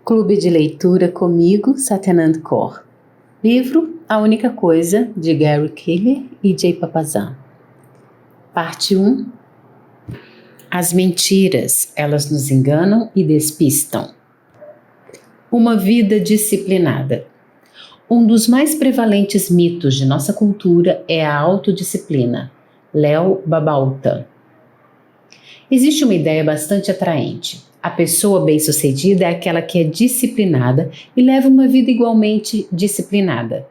Clube de leitura comigo, Satyanand Kaur. Livro A Única Coisa, de Gary Keller e Jay Papasan. Parte 1. As mentiras, elas nos enganam e despistam. Uma vida disciplinada. Um dos mais prevalentes mitos de nossa cultura é a autodisciplina. Leo Babauta. Existe uma ideia bastante atraente. A pessoa bem-sucedida é aquela que é disciplinada e leva uma vida igualmente disciplinada.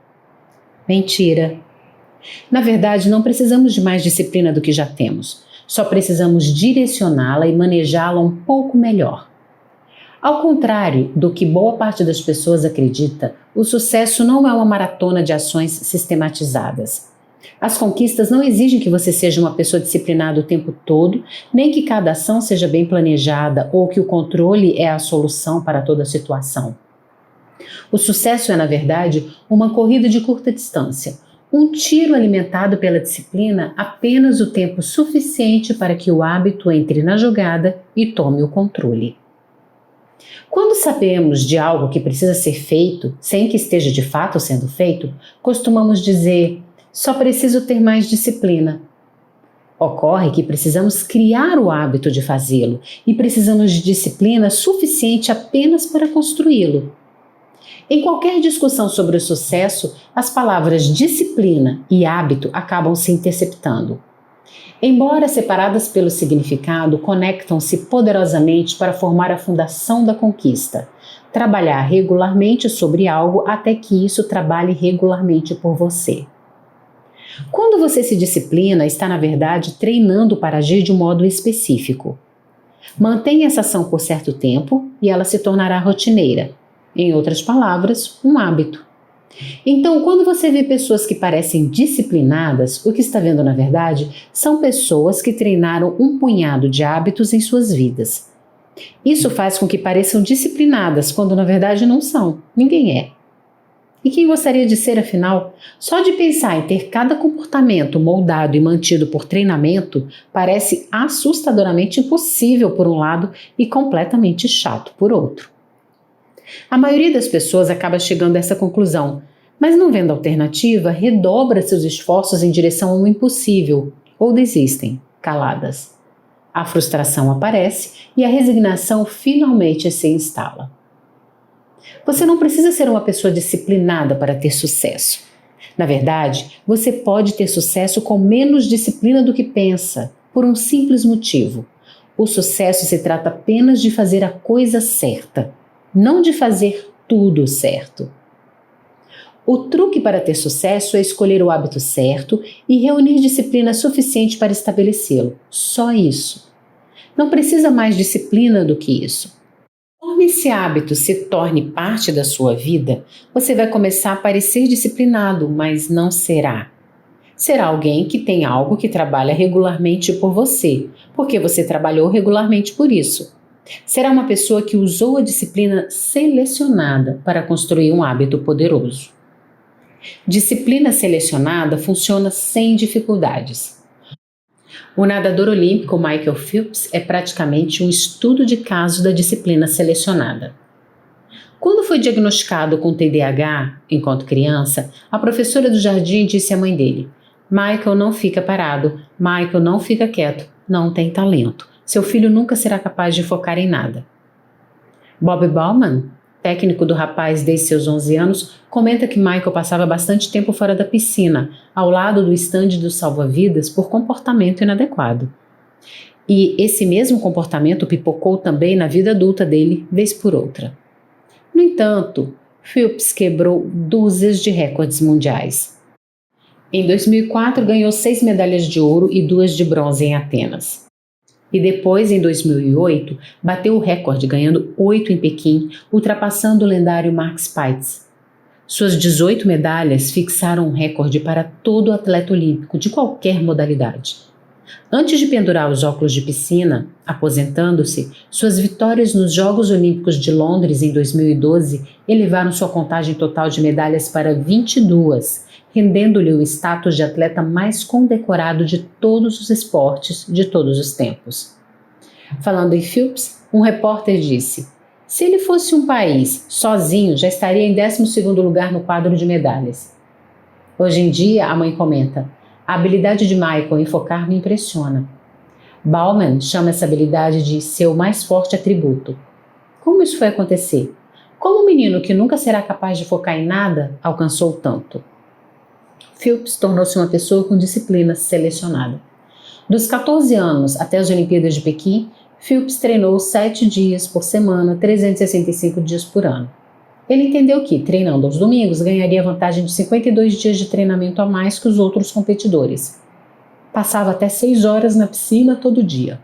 Mentira. Na verdade, não precisamos de mais disciplina do que já temos. Só precisamos direcioná-la e manejá-la um pouco melhor. Ao contrário do que boa parte das pessoas acredita, o sucesso não é uma maratona de ações sistematizadas. As conquistas não exigem que você seja uma pessoa disciplinada o tempo todo, nem que cada ação seja bem planejada ou que o controle é a solução para toda situação. O sucesso é, na verdade, uma corrida de curta distância, um tiro alimentado pela disciplina apenas o tempo suficiente para que o hábito entre na jogada e tome o controle. Quando sabemos de algo que precisa ser feito, sem que esteja de fato sendo feito, costumamos dizer: só preciso ter mais disciplina. Ocorre que precisamos criar o hábito de fazê-lo e precisamos de disciplina suficiente apenas para construí-lo. Em qualquer discussão sobre o sucesso, as palavras disciplina e hábito acabam se interceptando. Embora separadas pelo significado, conectam-se poderosamente para formar a fundação da conquista. Trabalhar regularmente sobre algo até que isso trabalhe regularmente por você. Quando você se disciplina, está na verdade treinando para agir de um modo específico. Mantenha essa ação por certo tempo e ela se tornará rotineira. Em outras palavras, um hábito. Então, quando você vê pessoas que parecem disciplinadas, o que está vendo na verdade são pessoas que treinaram um punhado de hábitos em suas vidas. Isso faz com que pareçam disciplinadas, quando na verdade não são. Ninguém é. E quem gostaria de ser, afinal? Só de pensar em ter cada comportamento moldado e mantido por treinamento parece assustadoramente impossível por um lado e completamente chato por outro. A maioria das pessoas acaba chegando a essa conclusão, mas não vendo alternativa, redobra seus esforços em direção ao impossível ou desistem, caladas. A frustração aparece e a resignação finalmente se instala. Você não precisa ser uma pessoa disciplinada para ter sucesso. Na verdade, você pode ter sucesso com menos disciplina do que pensa, por um simples motivo. O sucesso se trata apenas de fazer a coisa certa, não de fazer tudo certo. O truque para ter sucesso é escolher o hábito certo e reunir disciplina suficiente para estabelecê-lo. Só isso. Não precisa mais disciplina do que isso. Conforme esse hábito se torne parte da sua vida, você vai começar a parecer disciplinado, mas não será. Será alguém que tem algo que trabalha regularmente por você, porque você trabalhou regularmente por isso. Será uma pessoa que usou a disciplina selecionada para construir um hábito poderoso. Disciplina selecionada funciona sem dificuldades. O nadador olímpico Michael Phelps é praticamente um estudo de caso da disciplina selecionada. Quando foi diagnosticado com TDAH, enquanto criança, a professora do jardim disse à mãe dele: Michael não fica parado, Michael não fica quieto, não tem talento. Seu filho nunca será capaz de focar em nada. Bob Bauman, técnico do rapaz desde seus 11 anos, comenta que Michael passava bastante tempo fora da piscina, ao lado do estande do salva-vidas por comportamento inadequado. E esse mesmo comportamento pipocou também na vida adulta dele, vez por outra. No entanto, Phelps quebrou dúzias de recordes mundiais. Em 2004, ganhou 6 medalhas de ouro e 2 de bronze em Atenas. E depois, em 2008, bateu o recorde, ganhando 8 em Pequim, ultrapassando o lendário Mark Spitz. Suas 18 medalhas fixaram um recorde para todo atleta olímpico de qualquer modalidade. Antes de pendurar os óculos de piscina, aposentando-se, suas vitórias nos Jogos Olímpicos de Londres em 2012 elevaram sua contagem total de medalhas para 22, rendendo-lhe o status de atleta mais condecorado de todos os esportes de todos os tempos. Falando em Phelps, um repórter disse: Se ele fosse um país, sozinho, já estaria em 12º lugar no quadro de medalhas. Hoje em dia, a mãe comenta, a habilidade de Michael em focar me impressiona. Bauman chama essa habilidade de seu mais forte atributo. Como isso foi acontecer? Como um menino que nunca será capaz de focar em nada alcançou tanto? Phelps tornou-se uma pessoa com disciplina selecionada. Dos 14 anos até as Olimpíadas de Pequim, Phelps treinou 7 dias por semana, 365 dias por ano. Ele entendeu que, treinando aos domingos, ganharia vantagem de 52 dias de treinamento a mais que os outros competidores. Passava até 6 horas na piscina todo dia.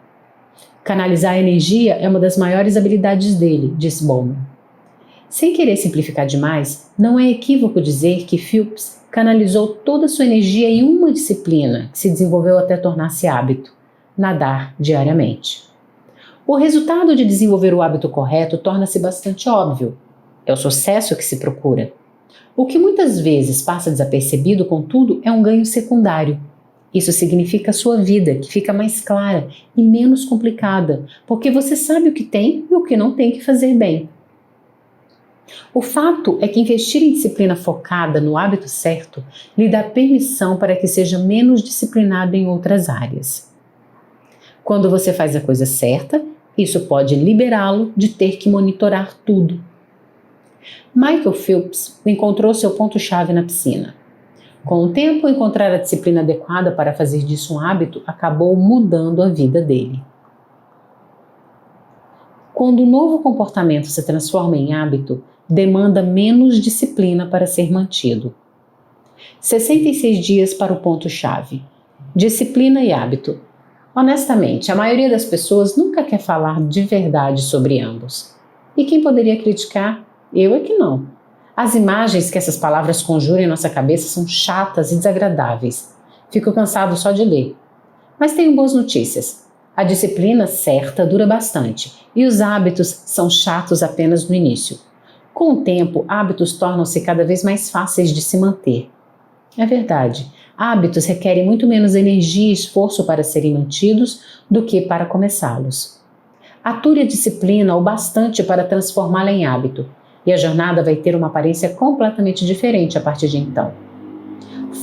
Canalizar a energia é uma das maiores habilidades dele, disse Bowman. Sem querer simplificar demais, não é equívoco dizer que Phelps canalizou toda a sua energia em uma disciplina que se desenvolveu até tornar-se hábito: nadar diariamente. O resultado de desenvolver o hábito correto torna-se bastante óbvio. É o sucesso que se procura. O que muitas vezes passa desapercebido, contudo, é um ganho secundário. Isso significa a sua vida, que fica mais clara e menos complicada, porque você sabe o que tem e o que não tem que fazer bem. O fato é que investir em disciplina focada no hábito certo lhe dá permissão para que seja menos disciplinado em outras áreas. Quando você faz a coisa certa, isso pode liberá-lo de ter que monitorar tudo. Michael Phelps encontrou seu ponto-chave na piscina. Com o tempo, encontrar a disciplina adequada para fazer disso um hábito acabou mudando a vida dele. Quando um novo comportamento se transforma em hábito, demanda menos disciplina para ser mantido. 66 dias para o ponto-chave. Disciplina e hábito. Honestamente, a maioria das pessoas nunca quer falar de verdade sobre ambos. E quem poderia criticar? Eu é que não. As imagens que essas palavras conjuram em nossa cabeça são chatas e desagradáveis. Fico cansado só de ler. Mas tenho boas notícias. A disciplina certa dura bastante e os hábitos são chatos apenas no início. Com o tempo, hábitos tornam-se cada vez mais fáceis de se manter. É verdade, hábitos requerem muito menos energia e esforço para serem mantidos do que para começá-los. Ature a disciplina o bastante para transformá-la em hábito, e a jornada vai ter uma aparência completamente diferente a partir de então.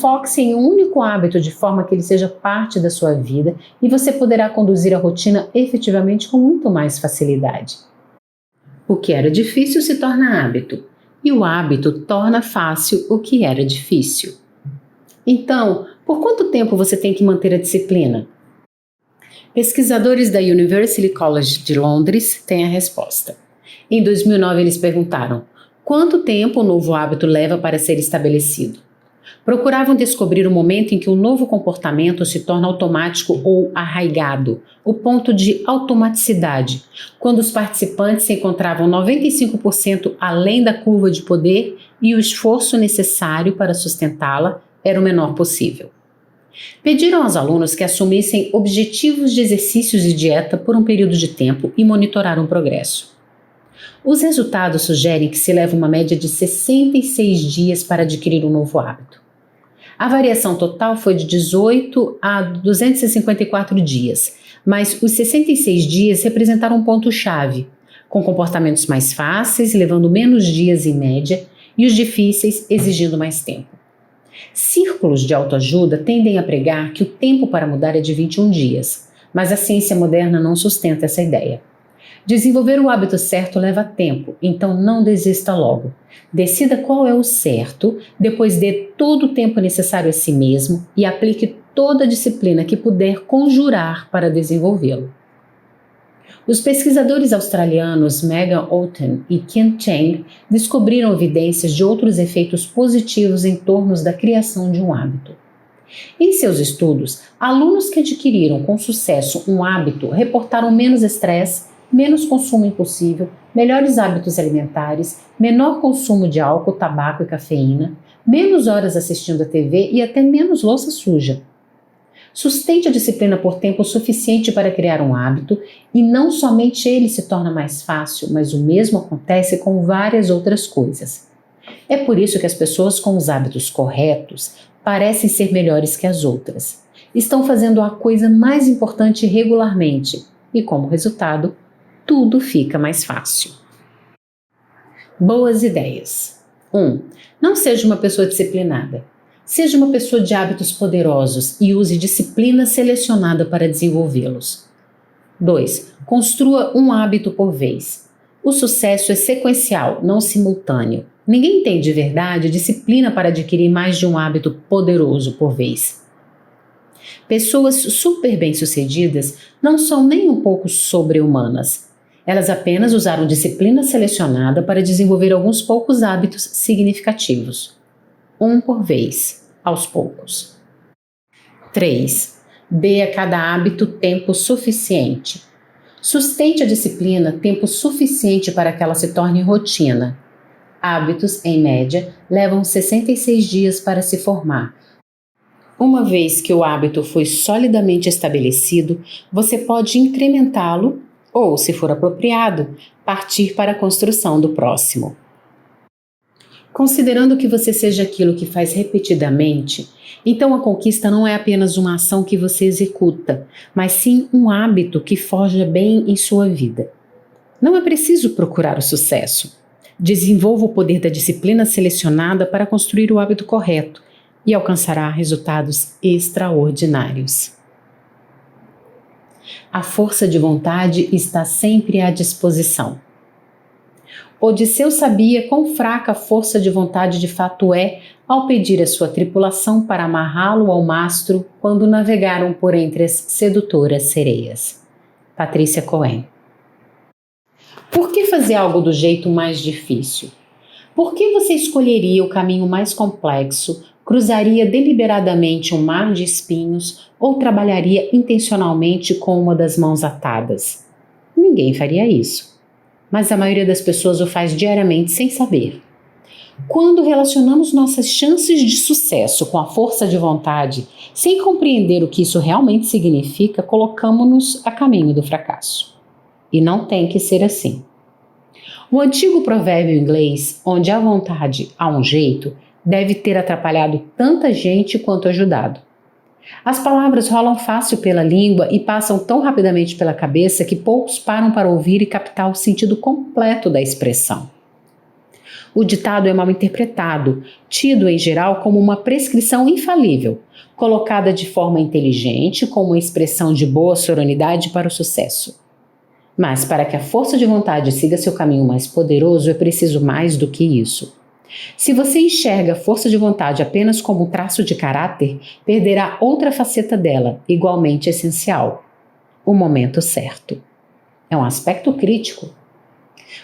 Foque-se em um único hábito de forma que ele seja parte da sua vida e você poderá conduzir a rotina efetivamente com muito mais facilidade. O que era difícil se torna hábito, e o hábito torna fácil o que era difícil. Então, por quanto tempo você tem que manter a disciplina? Pesquisadores da University College de Londres têm a resposta. Em 2009, eles perguntaram: quanto tempo o novo hábito leva para ser estabelecido? Procuravam descobrir o momento em que um novo comportamento se torna automático ou arraigado, o ponto de automaticidade, quando os participantes se encontravam 95% além da curva de poder e o esforço necessário para sustentá-la era o menor possível. Pediram aos alunos que assumissem objetivos de exercícios e dieta por um período de tempo e monitoraram o progresso. Os resultados sugerem que se leva uma média de 66 dias para adquirir um novo hábito. A variação total foi de 18 a 254 dias, mas os 66 dias representaram um ponto-chave, com comportamentos mais fáceis, levando menos dias em média, e os difíceis exigindo mais tempo. Círculos de autoajuda tendem a pregar que o tempo para mudar é de 21 dias, mas a ciência moderna não sustenta essa ideia. Desenvolver o hábito certo leva tempo, então não desista logo. Decida qual é o certo, depois dê todo o tempo necessário a si mesmo e aplique toda a disciplina que puder conjurar para desenvolvê-lo. Os pesquisadores australianos Megan Outen e Ken Chang descobriram evidências de outros efeitos positivos em torno da criação de um hábito. Em seus estudos, alunos que adquiriram com sucesso um hábito reportaram menos estresse, menos consumo impulsivo, melhores hábitos alimentares, menor consumo de álcool, tabaco e cafeína, menos horas assistindo a TV e até menos louça suja. Sustente a disciplina por tempo suficiente para criar um hábito e não somente ele se torna mais fácil, mas o mesmo acontece com várias outras coisas. É por isso que as pessoas com os hábitos corretos parecem ser melhores que as outras. Estão fazendo a coisa mais importante regularmente e, como resultado, tudo fica mais fácil. Boas ideias. 1. Não seja uma pessoa disciplinada. Seja uma pessoa de hábitos poderosos e use disciplina selecionada para desenvolvê-los. 2. Construa um hábito por vez. O sucesso é sequencial, não simultâneo. Ninguém tem de verdade disciplina para adquirir mais de um hábito poderoso por vez. Pessoas super bem-sucedidas não são nem um pouco sobre-humanas. Elas apenas usaram disciplina selecionada para desenvolver alguns poucos hábitos significativos. Um por vez, aos poucos. 3. Dê a cada hábito tempo suficiente. Sustente a disciplina tempo suficiente para que ela se torne rotina. Hábitos, em média, levam 66 dias para se formar. Uma vez que o hábito foi solidamente estabelecido, você pode incrementá-lo ou, se for apropriado, partir para a construção do próximo. Considerando que você seja aquilo que faz repetidamente, então a conquista não é apenas uma ação que você executa, mas sim um hábito que forja bem em sua vida. Não é preciso procurar o sucesso. Desenvolva o poder da disciplina selecionada para construir o hábito correto e alcançará resultados extraordinários. A força de vontade está sempre à disposição. Odisseu sabia quão fraca a força de vontade de fato é ao pedir a sua tripulação para amarrá-lo ao mastro quando navegaram por entre as sedutoras sereias. Patrícia Cohen. Por que fazer algo do jeito mais difícil? Por que você escolheria o caminho mais complexo, cruzaria deliberadamente um mar de espinhos ou trabalharia intencionalmente com uma das mãos atadas? Ninguém faria isso, mas a maioria das pessoas o faz diariamente sem saber. Quando relacionamos nossas chances de sucesso com a força de vontade, sem compreender o que isso realmente significa, colocamos-nos a caminho do fracasso. E não tem que ser assim. O antigo provérbio inglês, onde há vontade, há um jeito, deve ter atrapalhado tanta gente quanto ajudado. As palavras rolam fácil pela língua e passam tão rapidamente pela cabeça que poucos param para ouvir e captar o sentido completo da expressão. O ditado é mal interpretado, tido em geral como uma prescrição infalível, colocada de forma inteligente como uma expressão de boa sonoridade para o sucesso. Mas para que a força de vontade siga seu caminho mais poderoso, é preciso mais do que isso. Se você enxerga a força de vontade apenas como um traço de caráter, perderá outra faceta dela, igualmente essencial: o momento certo. É um aspecto crítico.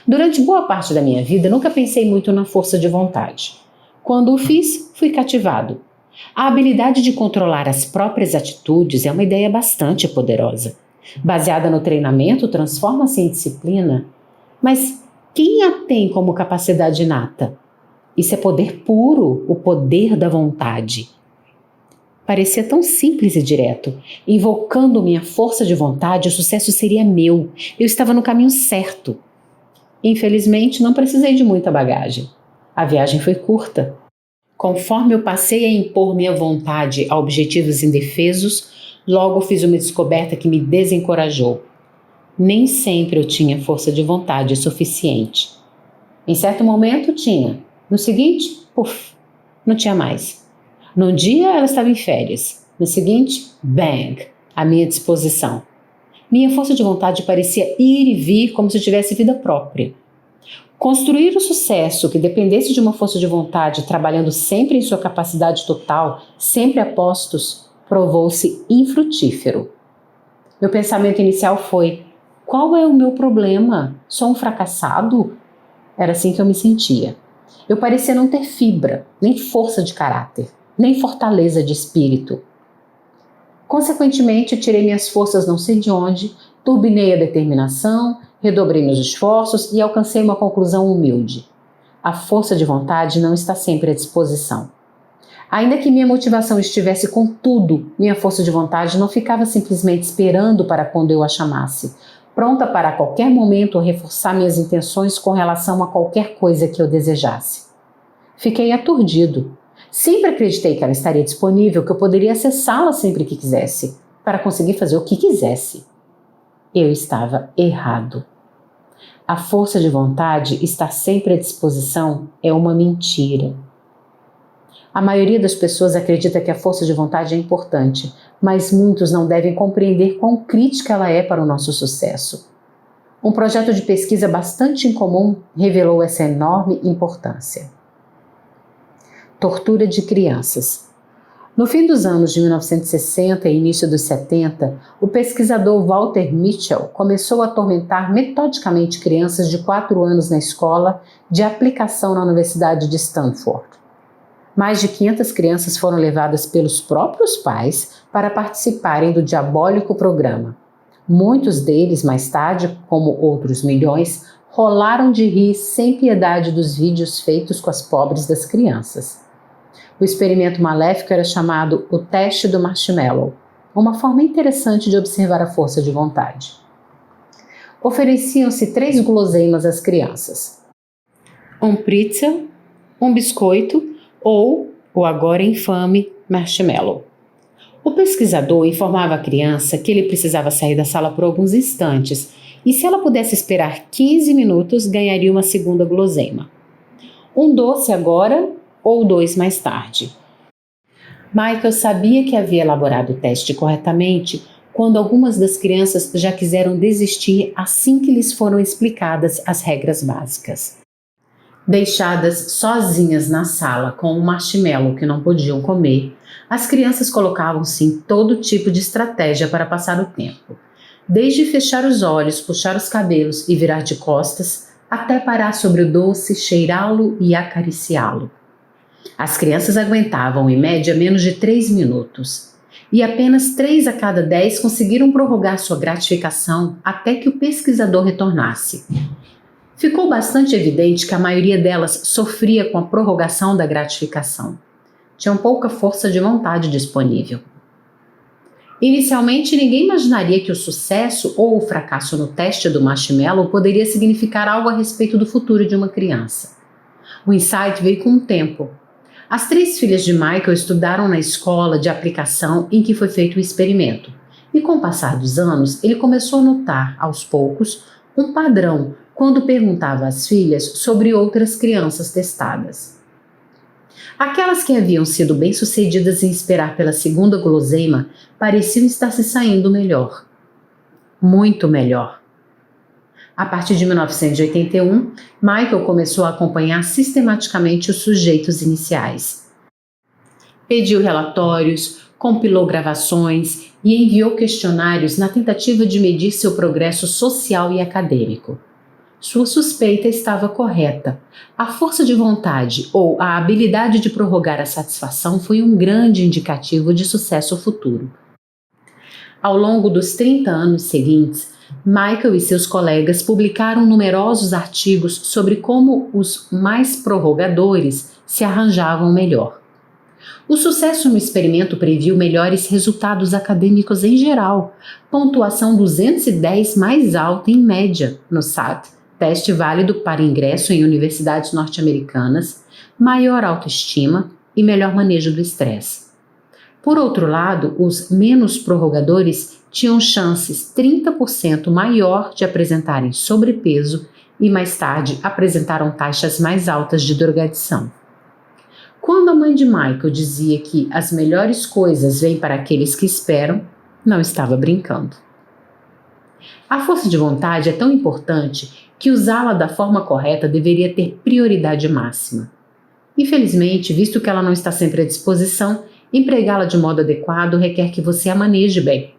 Durante boa parte da minha vida, nunca pensei muito na força de vontade. Quando o fiz, fui cativado. A habilidade de controlar as próprias atitudes é uma ideia bastante poderosa. Baseada no treinamento, transforma-se em disciplina. Mas quem a tem como capacidade inata? Isso é poder puro, o poder da vontade. Parecia tão simples e direto. Invocando minha força de vontade, o sucesso seria meu. Eu estava no caminho certo. Infelizmente, não precisei de muita bagagem. A viagem foi curta. Conforme eu passei a impor minha vontade a objetivos indefesos, logo fiz uma descoberta que me desencorajou. Nem sempre eu tinha força de vontade suficiente. Em certo momento tinha. No seguinte, não tinha mais. Num dia ela estava em férias. No seguinte, bang, à minha disposição. Minha força de vontade parecia ir e vir como se tivesse vida própria. Construir o sucesso que dependesse de uma força de vontade, trabalhando sempre em sua capacidade total, sempre a postos, provou-se infrutífero. Meu pensamento inicial foi: qual é o meu problema? Sou um fracassado? Era assim que eu me sentia. Eu parecia não ter fibra, nem força de caráter, nem fortaleza de espírito. Consequentemente, tirei minhas forças não sei de onde, turbinei a determinação, redobrei meus esforços e alcancei uma conclusão humilde. A força de vontade não está sempre à disposição. Ainda que minha motivação estivesse com tudo, minha força de vontade não ficava simplesmente esperando para quando eu a chamasse, pronta para a qualquer momento reforçar minhas intenções com relação a qualquer coisa que eu desejasse. Fiquei aturdido. Sempre acreditei que ela estaria disponível, que eu poderia acessá-la sempre que quisesse, para conseguir fazer o que quisesse. Eu estava errado. a força de vontade estar sempre à disposição é uma mentira. A maioria das pessoas acredita que a força de vontade é importante, mas muitos não devem compreender quão crítica ela é para o nosso sucesso. Um projeto de pesquisa bastante incomum revelou essa enorme importância. Tortura de crianças. No fim dos anos de 1960 e início dos 70, o pesquisador Walter Mitchell começou a atormentar metodicamente crianças de 4 anos na escola de aplicação na Universidade de Stanford. Mais de 500 crianças foram levadas pelos próprios pais para participarem do diabólico programa. Muitos deles, mais tarde, como outros milhões, rolaram de rir sem piedade dos vídeos feitos com as pobres das crianças. O experimento maléfico era chamado o teste do marshmallow, uma forma interessante de observar a força de vontade. Ofereciam-se 3 guloseimas às crianças: um pretzel, um biscoito ou o agora infame marshmallow. O pesquisador informava a criança que ele precisava sair da sala por alguns instantes e, se ela pudesse esperar 15 minutos, ganharia uma segunda guloseima. Um doce agora ou 2 mais tarde. Michael sabia que havia elaborado o teste corretamente quando algumas das crianças já quiseram desistir assim que lhes foram explicadas as regras básicas. Deixadas sozinhas na sala com um marshmallow que não podiam comer, as crianças colocavam-se em todo tipo de estratégia para passar o tempo, desde fechar os olhos, puxar os cabelos e virar de costas, até parar sobre o doce, cheirá-lo e acariciá-lo. As crianças aguentavam, em média, menos de 3 minutos. E apenas 3 a cada 10 conseguiram prorrogar sua gratificação até que o pesquisador retornasse. Ficou bastante evidente que a maioria delas sofria com a prorrogação da gratificação. Tinham pouca força de vontade disponível. Inicialmente, ninguém imaginaria que o sucesso ou o fracasso no teste do marshmallow poderia significar algo a respeito do futuro de uma criança. O insight veio com o tempo. As 3 filhas de Michael estudaram na escola de aplicação em que foi feito o experimento, e com o passar dos anos, ele começou a notar, aos poucos, um padrão quando perguntava às filhas sobre outras crianças testadas. Aquelas que haviam sido bem-sucedidas em esperar pela segunda guloseima pareciam estar se saindo melhor. Muito melhor. A partir de 1981, Michael começou a acompanhar sistematicamente os sujeitos iniciais. Pediu relatórios, compilou gravações e enviou questionários na tentativa de medir seu progresso social e acadêmico. Sua suspeita estava correta. A força de vontade ou a habilidade de prorrogar a satisfação foi um grande indicativo de sucesso futuro. Ao longo dos 30 anos seguintes, Michael e seus colegas publicaram numerosos artigos sobre como os mais prorrogadores se arranjavam melhor. O sucesso no experimento previu melhores resultados acadêmicos em geral, pontuação 210 mais alta em média no SAT, teste válido para ingresso em universidades norte-americanas, maior autoestima e melhor manejo do estresse. Por outro lado, os menos prorrogadores tinham chances 30% maior de apresentarem sobrepeso e mais tarde apresentaram taxas mais altas de drogadição. Quando a mãe de Michael dizia que as melhores coisas vêm para aqueles que esperam, não estava brincando. A força de vontade é tão importante que usá-la da forma correta deveria ter prioridade máxima. Infelizmente, visto que ela não está sempre à disposição, empregá-la de modo adequado requer que você a maneje bem.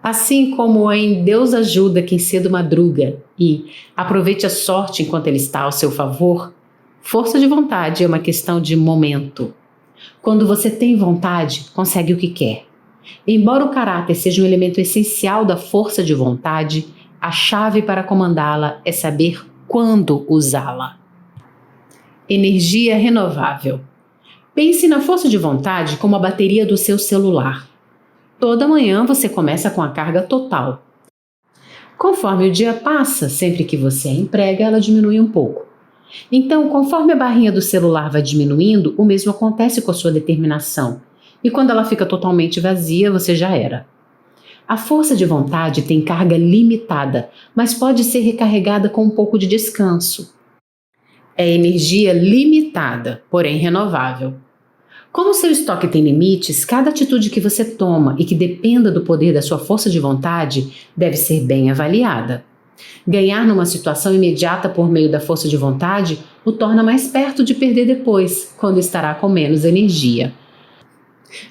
Assim como em Deus ajuda quem cedo madruga e aproveite a sorte enquanto ele está ao seu favor, força de vontade é uma questão de momento. Quando você tem vontade, consegue o que quer. Embora o caráter seja um elemento essencial da força de vontade, a chave para comandá-la é saber quando usá-la. Energia renovável. Pense na força de vontade como a bateria do seu celular. Toda manhã você começa com a carga total. Conforme o dia passa, sempre que você a emprega, ela diminui um pouco. Então, conforme a barrinha do celular vai diminuindo, o mesmo acontece com a sua determinação. E quando ela fica totalmente vazia, você já era. A força de vontade tem carga limitada, mas pode ser recarregada com um pouco de descanso. É energia limitada, porém renovável. Como seu estoque tem limites, cada atitude que você toma e que dependa do poder da sua força de vontade deve ser bem avaliada. Ganhar numa situação imediata por meio da força de vontade o torna mais perto de perder depois, quando estará com menos energia.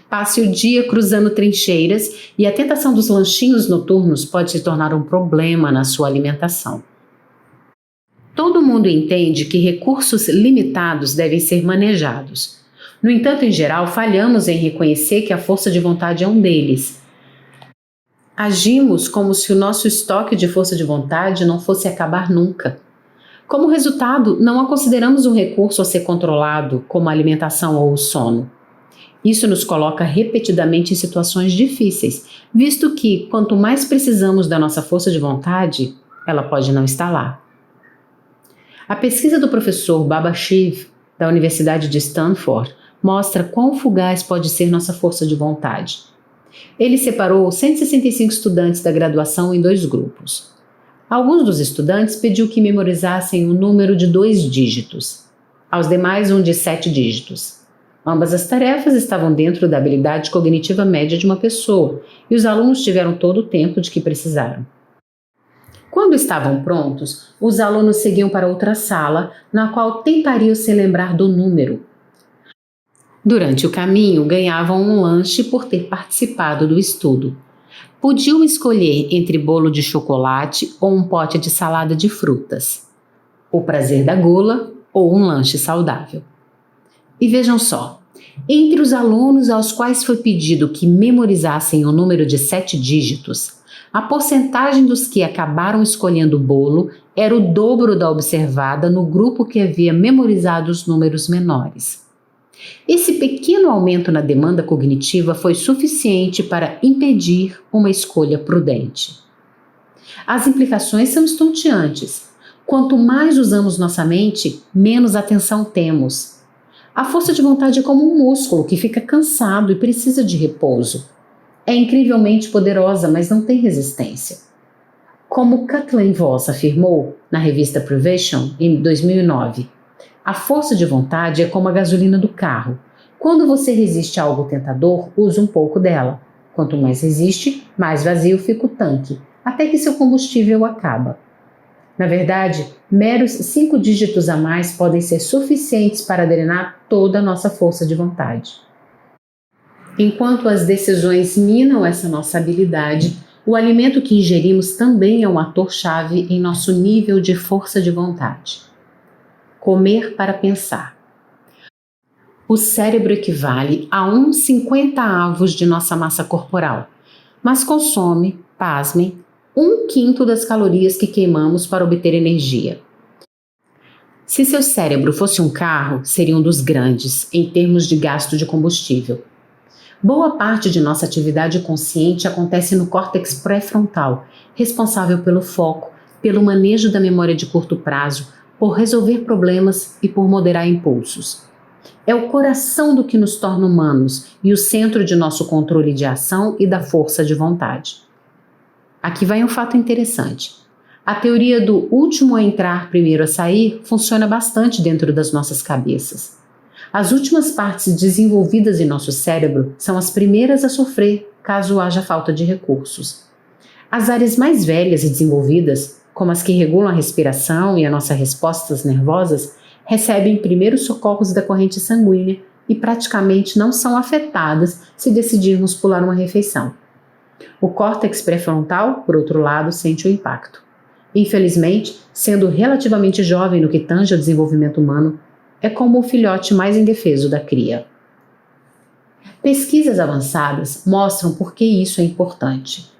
Passe o dia cruzando trincheiras e a tentação dos lanchinhos noturnos pode se tornar um problema na sua alimentação. Todo mundo entende que recursos limitados devem ser manejados. No entanto, em geral, falhamos em reconhecer que a força de vontade é um deles. Agimos como se o nosso estoque de força de vontade não fosse acabar nunca. Como resultado, não a consideramos um recurso a ser controlado, como a alimentação ou o sono. Isso nos coloca repetidamente em situações difíceis, visto que, quanto mais precisamos da nossa força de vontade, ela pode não estar lá. A pesquisa do professor Baba Shiv, da Universidade de Stanford, mostra quão fugaz pode ser nossa força de vontade. Ele separou 165 estudantes da graduação em 2 grupos. Alguns dos estudantes pediu que memorizassem um número de 2 dígitos, aos demais um de 7 dígitos. Ambas as tarefas estavam dentro da habilidade cognitiva média de uma pessoa e os alunos tiveram todo o tempo de que precisaram. Quando estavam prontos, os alunos seguiam para outra sala, na qual tentariam se lembrar do número. Durante o caminho, ganhavam um lanche por ter participado do estudo. Podiam escolher entre bolo de chocolate ou um pote de salada de frutas, o prazer da gula ou um lanche saudável. E vejam só, entre os alunos aos quais foi pedido que memorizassem o número de 7 dígitos, a porcentagem dos que acabaram escolhendo o bolo era o dobro da observada no grupo que havia memorizado os números menores. Esse pequeno aumento na demanda cognitiva foi suficiente para impedir uma escolha prudente. As implicações são estonteantes. Quanto mais usamos nossa mente, menos atenção temos. A força de vontade é como um músculo que fica cansado e precisa de repouso. É incrivelmente poderosa, mas não tem resistência. Como Kathleen Voss afirmou na revista Prevention em 2009, a força de vontade é como a gasolina do carro. Quando você resiste a algo tentador, use um pouco dela. Quanto mais resiste, mais vazio fica o tanque, até que seu combustível acaba. Na verdade, meros 5 dígitos a mais podem ser suficientes para drenar toda a nossa força de vontade. Enquanto as decisões minam essa nossa habilidade, o alimento que ingerimos também é um ator-chave em nosso nível de força de vontade. Comer para pensar. O cérebro equivale a 1/50 de nossa massa corporal, mas consome, pasmem, 1/5 das calorias que queimamos para obter energia. Se seu cérebro fosse um carro, seria um dos grandes, em termos de gasto de combustível. Boa parte de nossa atividade consciente acontece no córtex pré-frontal, responsável pelo foco, pelo manejo da memória de curto prazo, por resolver problemas e por moderar impulsos. É o coração do que nos torna humanos e o centro de nosso controle de ação e da força de vontade. Aqui vai um fato interessante. A teoria do último a entrar, primeiro a sair funciona bastante dentro das nossas cabeças. As últimas partes desenvolvidas em nosso cérebro são as primeiras a sofrer caso haja falta de recursos. As áreas mais velhas e desenvolvidas, como as que regulam a respiração e a nossas respostas nervosas, recebem primeiros socorros da corrente sanguínea e praticamente não são afetadas se decidirmos pular uma refeição. O córtex pré-frontal, por outro lado, sente o impacto. Infelizmente, sendo relativamente jovem no que tange ao desenvolvimento humano, é como o filhote mais indefeso da cria. Pesquisas avançadas mostram por que isso é importante.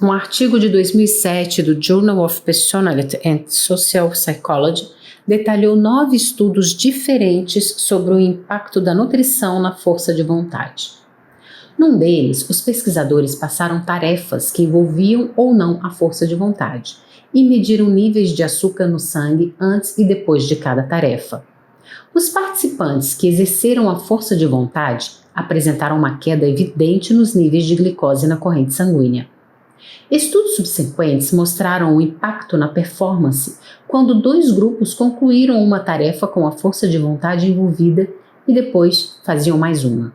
Um artigo de 2007 do Journal of Personality and Social Psychology detalhou 9 estudos diferentes sobre o impacto da nutrição na força de vontade. Num deles, os pesquisadores passaram tarefas que envolviam ou não a força de vontade e mediram níveis de açúcar no sangue antes e depois de cada tarefa. Os participantes que exerceram a força de vontade apresentaram uma queda evidente nos níveis de glicose na corrente sanguínea. Estudos subsequentes mostraram o impacto na performance quando 2 grupos concluíram uma tarefa com a força de vontade envolvida e depois faziam mais uma.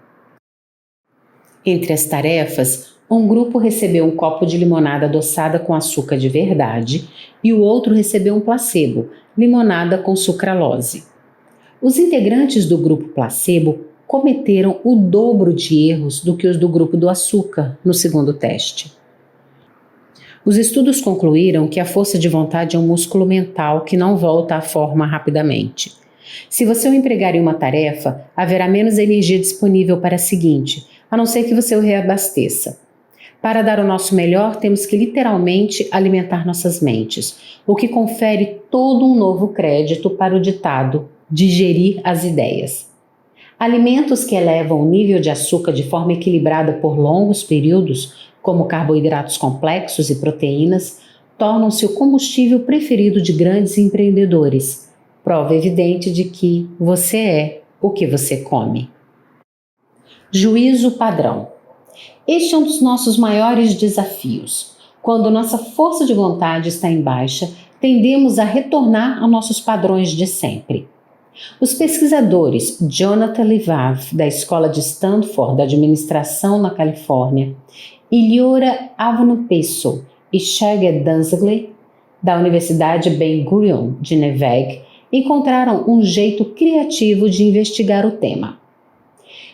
Entre as tarefas, um grupo recebeu um copo de limonada adoçada com açúcar de verdade e o outro recebeu um placebo, limonada com sucralose. Os integrantes do grupo placebo cometeram o dobro de erros do que os do grupo do açúcar no segundo teste. Os estudos concluíram que a força de vontade é um músculo mental que não volta à forma rapidamente. Se você o empregar em uma tarefa, haverá menos energia disponível para a seguinte, a não ser que você o reabasteça. Para dar o nosso melhor, temos que literalmente alimentar nossas mentes, o que confere todo um novo crédito para o ditado digerir as ideias. Alimentos que elevam o nível de açúcar de forma equilibrada por longos períodos, como carboidratos complexos e proteínas, tornam-se o combustível preferido de grandes empreendedores. Prova evidente de que você é o que você come. Juízo padrão. Este é um dos nossos maiores desafios. Quando nossa força de vontade está em baixa, tendemos a retornar a nossos padrões de sempre. Os pesquisadores Jonathan Livav, da Escola de Stanford da Administração na Califórnia, Iliora Avanopeso e Sergey Danzigly, da Universidade Ben-Gurion de Neveg, encontraram um jeito criativo de investigar o tema.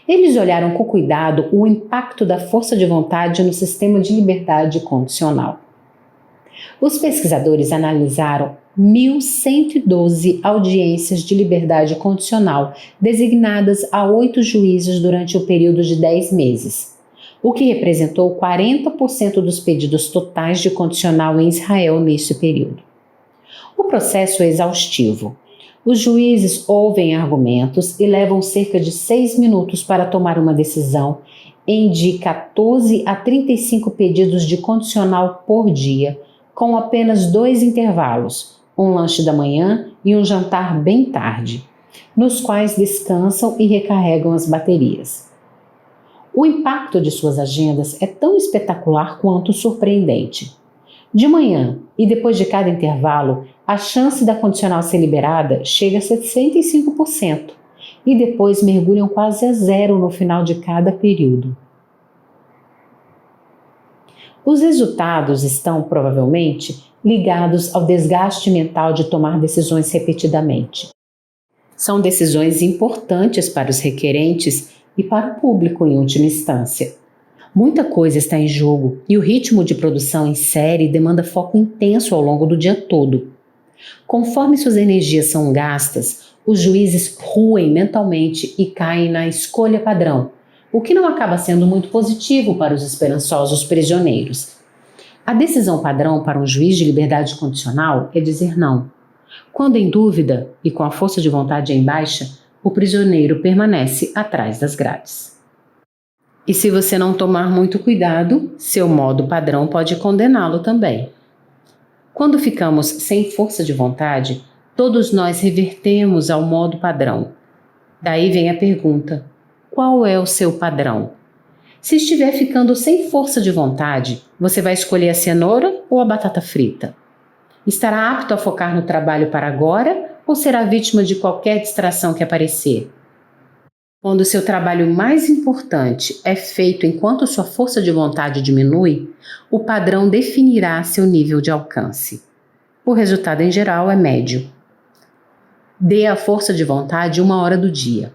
Eles olharam com cuidado o impacto da força de vontade no sistema de liberdade condicional. Os pesquisadores analisaram 1.112 audiências de liberdade condicional designadas a 8 juízes durante o período de 10 meses, o que representou 40% dos pedidos totais de condicional em Israel nesse período. O processo é exaustivo. Os juízes ouvem argumentos e levam cerca de 6 minutos para tomar uma decisão em de 14 a 35 pedidos de condicional por dia, com apenas 2 intervalos, um lanche da manhã e um jantar bem tarde, nos quais descansam e recarregam as baterias. O impacto de suas agendas é tão espetacular quanto surpreendente. De manhã e depois de cada intervalo, a chance da condicional ser liberada chega a 65% e depois mergulham quase a zero no final de cada período. Os resultados estão, provavelmente, ligados ao desgaste mental de tomar decisões repetidamente. São decisões importantes para os requerentes e para o público em última instância. Muita coisa está em jogo e o ritmo de produção em série demanda foco intenso ao longo do dia todo. Conforme suas energias são gastas, os juízes ruem mentalmente e caem na escolha padrão, o que não acaba sendo muito positivo para os esperançosos prisioneiros. A decisão padrão para um juiz de liberdade condicional é dizer não. Quando em dúvida e com a força de vontade em baixa, o prisioneiro permanece atrás das grades. E se você não tomar muito cuidado, seu modo padrão pode condená-lo também. Quando ficamos sem força de vontade, todos nós revertemos ao modo padrão. Daí vem a pergunta: qual é o seu padrão? Se estiver ficando sem força de vontade, você vai escolher a cenoura ou a batata frita? Estará apto a focar no trabalho para agora ou será vítima de qualquer distração que aparecer? Quando o seu trabalho mais importante é feito enquanto sua força de vontade diminui, o padrão definirá seu nível de alcance. O resultado em geral é médio. Dê à força de vontade 1 hora do dia.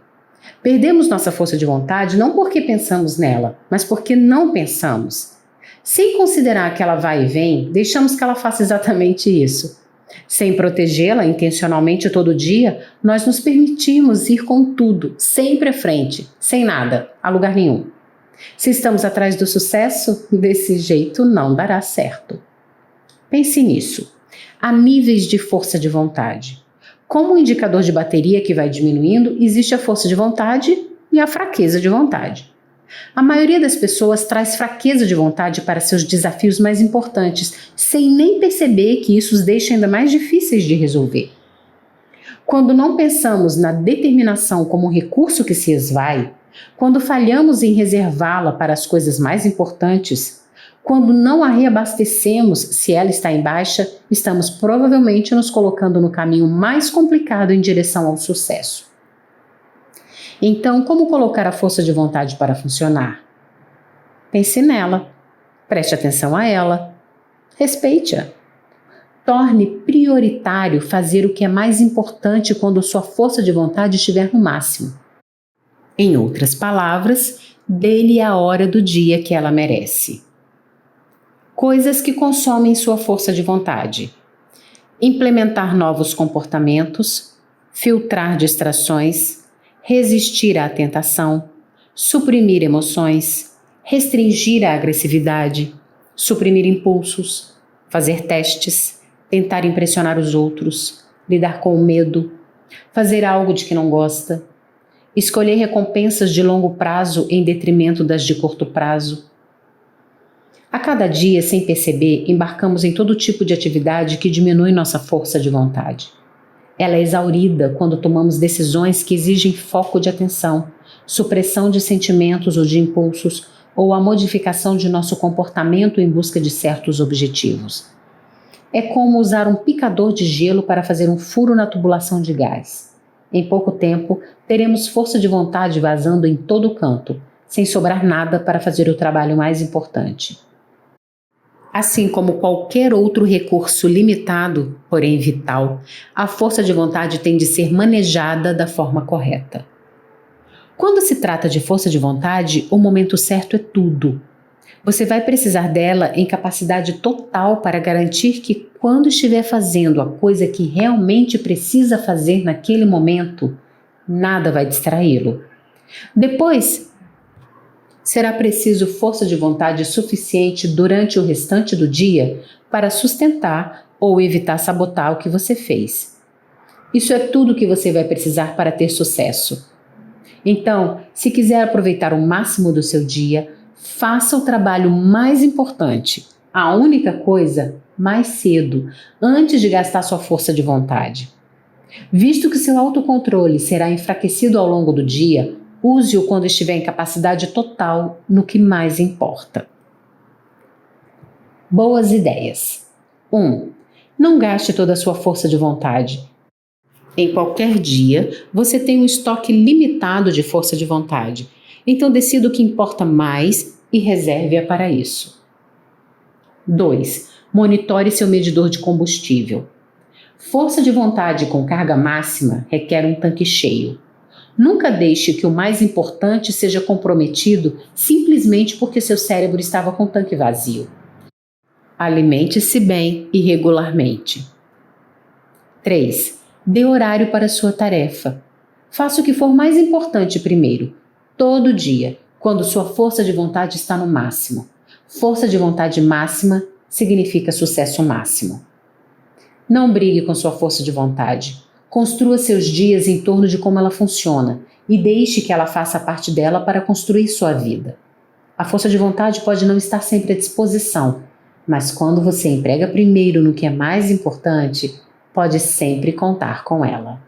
Perdemos nossa força de vontade não porque pensamos nela, mas porque não pensamos. Sem considerar que ela vai e vem, deixamos que ela faça exatamente isso. Sem protegê-la intencionalmente todo dia, nós nos permitimos ir com tudo, sempre à frente, sem nada, a lugar nenhum. Se estamos atrás do sucesso, desse jeito não dará certo. Pense nisso. Há níveis de força de vontade. Como o indicador de bateria que vai diminuindo, existe a força de vontade e a fraqueza de vontade. A maioria das pessoas traz fraqueza de vontade para seus desafios mais importantes, sem nem perceber que isso os deixa ainda mais difíceis de resolver. Quando não pensamos na determinação como um recurso que se esvai, Quando falhamos em reservá-la para as coisas mais importantes, quando não a reabastecemos se ela está em baixa, estamos provavelmente nos colocando no caminho mais complicado em direção ao sucesso. Então, como colocar a força de vontade para funcionar? Pense nela, preste atenção a ela, respeite-a. Torne prioritário fazer o que é mais importante quando sua força de vontade estiver no máximo. Em outras palavras, dê-lhe a hora do dia que ela merece. Coisas que consomem sua força de vontade: implementar novos comportamentos, filtrar distrações, resistir à tentação, suprimir emoções, restringir a agressividade, suprimir impulsos, fazer testes, tentar impressionar os outros, lidar com o medo, fazer algo de que não gosta, escolher recompensas de longo prazo em detrimento das de curto prazo. A cada dia, sem perceber, embarcamos em todo tipo de atividade que diminui nossa força de vontade. Ela é exaurida quando tomamos decisões que exigem foco de atenção, supressão de sentimentos ou de impulsos, ou a modificação de nosso comportamento em busca de certos objetivos. É como usar um picador de gelo para fazer um furo na tubulação de gás. Em pouco tempo, teremos força de vontade vazando em todo canto, sem sobrar nada para fazer o trabalho mais importante. Assim como qualquer outro recurso limitado, porém vital, a força de vontade tem de ser manejada da forma correta. Quando se trata de força de vontade, o momento certo é tudo. Você vai precisar dela em capacidade total para garantir que, quando estiver fazendo a coisa que realmente precisa fazer naquele momento, nada vai distraí-lo. Depois, será preciso força de vontade suficiente durante o restante do dia para sustentar ou evitar sabotar o que você fez. Isso é tudo que você vai precisar para ter sucesso. Então, se quiser aproveitar o máximo do seu dia, faça o trabalho mais importante, a única coisa, mais cedo, antes de gastar sua força de vontade. Visto que seu autocontrole será enfraquecido ao longo do dia, use-o quando estiver em capacidade total no que mais importa. Boas ideias. 1. Não gaste toda a sua força de vontade. Em qualquer dia, você tem um estoque limitado de força de vontade. Então decida o que importa mais e reserve-a para isso. 2. Monitore seu medidor de combustível. Força de vontade com carga máxima requer um tanque cheio. Nunca deixe que o mais importante seja comprometido simplesmente porque seu cérebro estava com o tanque vazio. Alimente-se bem e regularmente. 3. Dê horário para sua tarefa. Faça o que for mais importante primeiro, todo dia, quando sua força de vontade está no máximo. Força de vontade máxima significa sucesso máximo. Não brigue com sua força de vontade. Construa seus dias em torno de como ela funciona e deixe que ela faça parte dela para construir sua vida. A força de vontade pode não estar sempre à disposição, mas quando você emprega primeiro no que é mais importante, pode sempre contar com ela.